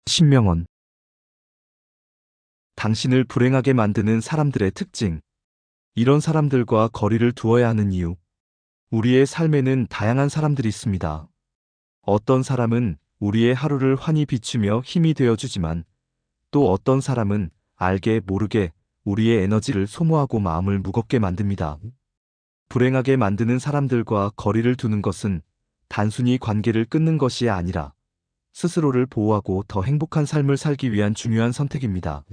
신명원. 당신을 불행하게 만드는 사람들의 특징. 이런 사람들과 거리를 두어야 하는 이유. 우리의 삶에는 다양한 사람들이 있습니다. 어떤 사람은 우리의 하루를 환히 비추며 힘이 되어주지만, 또 어떤 사람은 알게 모르게 우리의 에너지를 소모하고 마음을 무겁게 만듭니다. 불행하게 만드는 사람들과 거리를 두는 것은 단순히 관계를 끊는 것이 아니라 스스로를 보호하고 더 행복한 삶을 살기 위한 중요한 선택입니다.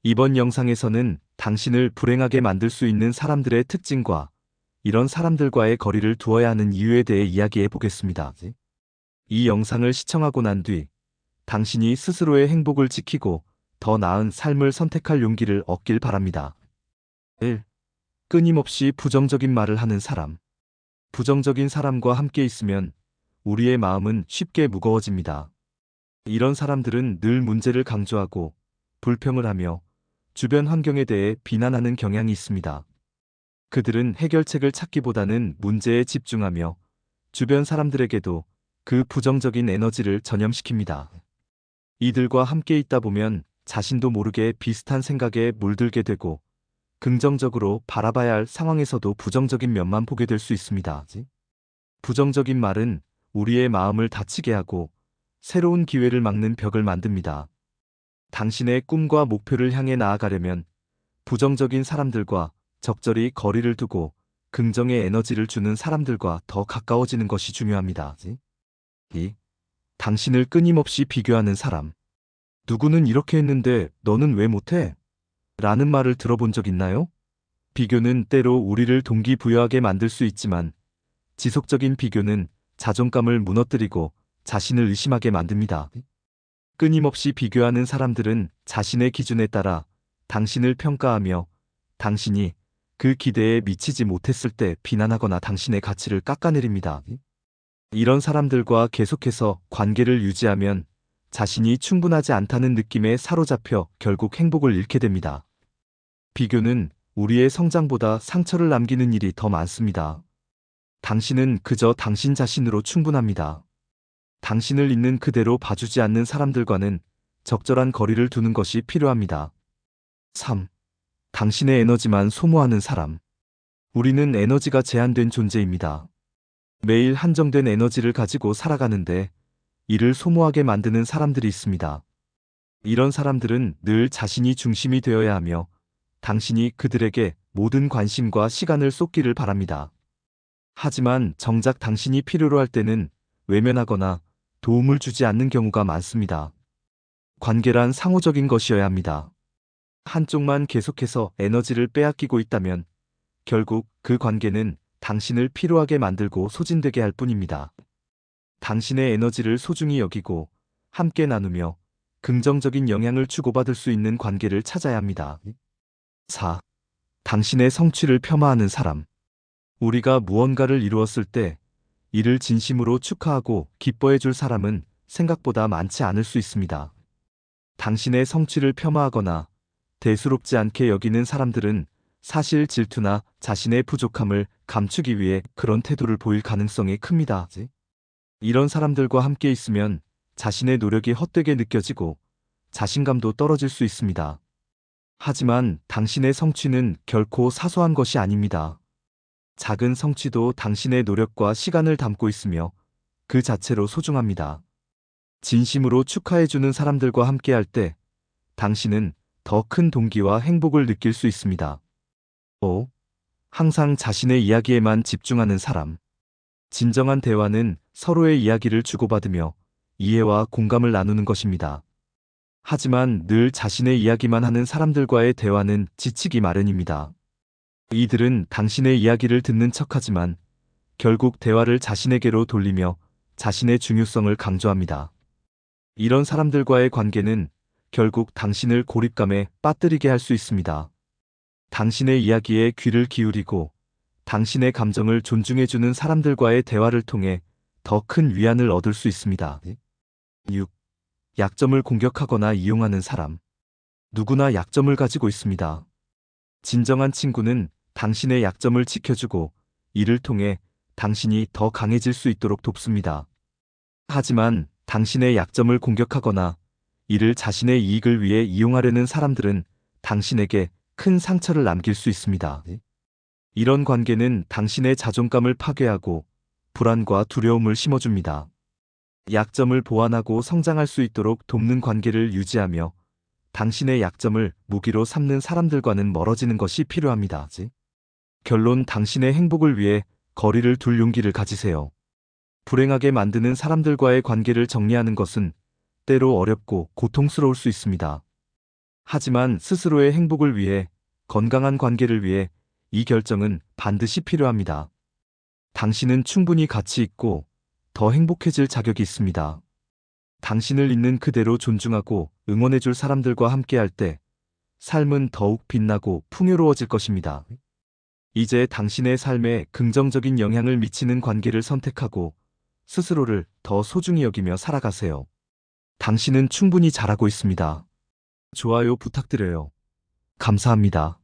이번 영상에서는 당신을 불행하게 만들 수 있는 사람들의 특징과 이런 사람들과의 거리를 두어야 하는 이유에 대해 이야기해 보겠습니다. 이 영상을 시청하고 난 뒤 당신이 스스로의 행복을 지키고 더 나은 삶을 선택할 용기를 얻길 바랍니다. 1. 끊임없이 부정적인 말을 하는 사람. 부정적인 사람과 함께 있으면 우리의 마음은 쉽게 무거워집니다. 이런 사람들은 늘 문제를 강조하고 불평을 하며 주변 환경에 대해 비난하는 경향이 있습니다. 그들은 해결책을 찾기보다는 문제에 집중하며 주변 사람들에게도 그 부정적인 에너지를 전염시킵니다. 이들과 함께 있다 보면 자신도 모르게 비슷한 생각에 물들게 되고 긍정적으로 바라봐야 할 상황에서도 부정적인 면만 보게 될 수 있습니다. 부정적인 말은 우리의 마음을 다치게 하고 새로운 기회를 막는 벽을 만듭니다. 당신의 꿈과 목표를 향해 나아가려면 부정적인 사람들과 적절히 거리를 두고 긍정의 에너지를 주는 사람들과 더 가까워지는 것이 중요합니다. 2. 당신을 끊임없이 비교하는 사람. 누구는 이렇게 했는데 너는 왜 못해? 라는 말을 들어본 적 있나요? 비교는 때로 우리를 동기부여하게 만들 수 있지만 지속적인 비교는 자존감을 무너뜨리고 자신을 의심하게 만듭니다. 끊임없이 비교하는 사람들은 자신의 기준에 따라 당신을 평가하며 당신이 그 기대에 미치지 못했을 때 비난하거나 당신의 가치를 깎아내립니다. 이런 사람들과 계속해서 관계를 유지하면 자신이 충분하지 않다는 느낌에 사로잡혀 결국 행복을 잃게 됩니다. 비교는 우리의 성장보다 상처를 남기는 일이 더 많습니다. 당신은 그저 당신 자신으로 충분합니다. 당신을 있는 그대로 봐주지 않는 사람들과는 적절한 거리를 두는 것이 필요합니다. 3. 당신의 에너지만 소모하는 사람. 우리는 에너지가 제한된 존재입니다. 매일 한정된 에너지를 가지고 살아가는데 이를 소모하게 만드는 사람들이 있습니다. 이런 사람들은 늘 자신이 중심이 되어야 하며 당신이 그들에게 모든 관심과 시간을 쏟기를 바랍니다. 하지만 정작 당신이 필요로 할 때는 외면하거나 도움을 주지 않는 경우가 많습니다. 관계란 상호적인 것이어야 합니다. 한쪽만 계속해서 에너지를 빼앗기고 있다면 결국 그 관계는 당신을 피로하게 만들고 소진되게 할 뿐입니다. 당신의 에너지를 소중히 여기고 함께 나누며 긍정적인 영향을 주고받을 수 있는 관계를 찾아야 합니다. 4. 당신의 성취를 폄하하는 사람. 우리가 무언가를 이루었을 때 이를 진심으로 축하하고 기뻐해 줄 사람은 생각보다 많지 않을 수 있습니다. 당신의 성취를 폄하하거나 대수롭지 않게 여기는 사람들은 사실 질투나 자신의 부족함을 감추기 위해 그런 태도를 보일 가능성이 큽니다. 이런 사람들과 함께 있으면 자신의 노력이 헛되게 느껴지고 자신감도 떨어질 수 있습니다. 하지만 당신의 성취는 결코 사소한 것이 아닙니다. 작은 성취도 당신의 노력과 시간을 담고 있으며 그 자체로 소중합니다. 진심으로 축하해주는 사람들과 함께할 때 당신은 더 큰 동기와 행복을 느낄 수 있습니다. 5. 항상 자신의 이야기에만 집중하는 사람. 진정한 대화는 서로의 이야기를 주고받으며 이해와 공감을 나누는 것입니다. 하지만 늘 자신의 이야기만 하는 사람들과의 대화는 지치기 마련입니다. 이들은 당신의 이야기를 듣는 척하지만 결국 대화를 자신에게로 돌리며 자신의 중요성을 강조합니다. 이런 사람들과의 관계는 결국 당신을 고립감에 빠뜨리게 할 수 있습니다. 당신의 이야기에 귀를 기울이고 당신의 감정을 존중해주는 사람들과의 대화를 통해 더 큰 위안을 얻을 수 있습니다. 6. 약점을 공격하거나 이용하는 사람. 누구나 약점을 가지고 있습니다. 진정한 친구는 당신의 약점을 지켜주고 이를 통해 당신이 더 강해질 수 있도록 돕습니다. 하지만 당신의 약점을 공격하거나 이를 자신의 이익을 위해 이용하려는 사람들은 당신에게 큰 상처를 남길 수 있습니다. 이런 관계는 당신의 자존감을 파괴하고 불안과 두려움을 심어줍니다. 약점을 보완하고 성장할 수 있도록 돕는 관계를 유지하며 당신의 약점을 무기로 삼는 사람들과는 멀어지는 것이 필요합니다. 결론, 당신의 행복을 위해 거리를 둘 용기를 가지세요. 불행하게 만드는 사람들과의 관계를 정리하는 것은 때로 어렵고 고통스러울 수 있습니다. 하지만 스스로의 행복을 위해, 건강한 관계를 위해 이 결정은 반드시 필요합니다. 당신은 충분히 가치 있고 더 행복해질 자격이 있습니다. 당신을 있는 그대로 존중하고 응원해줄 사람들과 함께할 때 삶은 더욱 빛나고 풍요로워질 것입니다. 이제 당신의 삶에 긍정적인 영향을 미치는 관계를 선택하고 스스로를 더 소중히 여기며 살아가세요. 당신은 충분히 잘하고 있습니다. 좋아요 부탁드려요. 감사합니다.